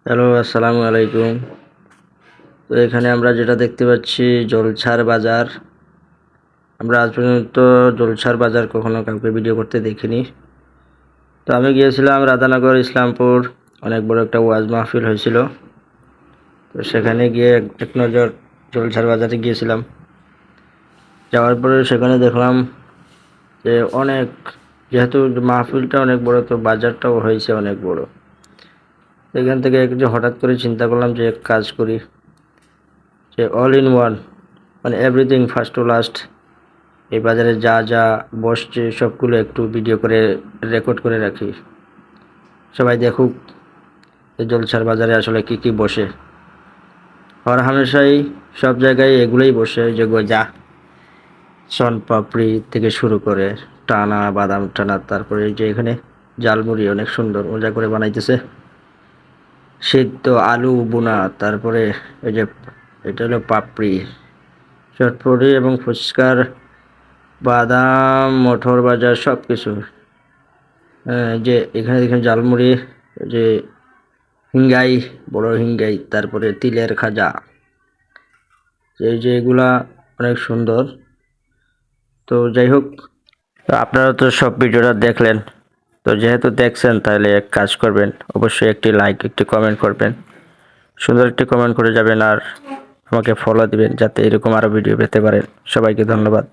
Hello, আসসালামু আলাইকুম। তো এখানে আমরা যেটা দেখতে পাচ্ছি জলছার বাজার। আমরা আজ পর্যন্ত জলছার বাজার কখনো কাউকে ভিডিও করতে দেখিনি। তো আমি গিয়েছিলাম রাধানগর ইসলামপুর, অনেক বড় একটা ওয়াজ মাহফিল হয়েছিল। তো সেখানে গিয়ে এক নজর জলছার বাজারে গিয়েছিলাম। যাওয়ার পরে সেখানে দেখলাম যে যেহেতু মাহফিলটা অনেক বড়, তো বাজারটাও হয়েছে অনেক বড়। এখান থেকে হঠাৎ করে চিন্তা করলাম যে এক কাজ করি, যে অল ইন ওয়ান, মানে এভরিথিং ফার্স্ট টু লাস্ট, এই বাজারে যা যা বসছে সবগুলো একটু ভিডিও করে রেকর্ড করে রাখি, সবাই দেখুক এই জলছার বাজারে আসলে কি কি বসে। আর হামেশাই সব জায়গায় এগুলোই বসে, যে গজা, পাপড়ি থেকে শুরু করে টানা বাদাম টানা, তারপরে এই যে এখানে জালমুড়ি অনেক সুন্দর মজা করে বানাইতেছে, সিদ্ধ আলু বোনা, তারপরে এই যে এটা হলো পাপড়ি, চটপটি এবং ফুচকার বাদাম মটর বাজার সব কিছু। যে এখানে দেখেন জালমুড়ি, যে হিঙ্গাই, বড় হিঙ্গাই, তারপরে তিলের খাজা, এই যে এগুলা অনেক সুন্দর। তো যাই হোক, তো আপনারা তো সব ভিডিওটা দেখলেন। তো যেহেতু দেখছেন, তাহলে এক কাজ করবেন, অবশ্যই একটি লাইক, একটি কমেন্ট করবেন, সুন্দর একটি কমেন্ট করে যাবেন, আর আমাকে ফলো দিবেন যাতে এরকম আরও ভিডিও পেতে পারেন। সবাইকে ধন্যবাদ।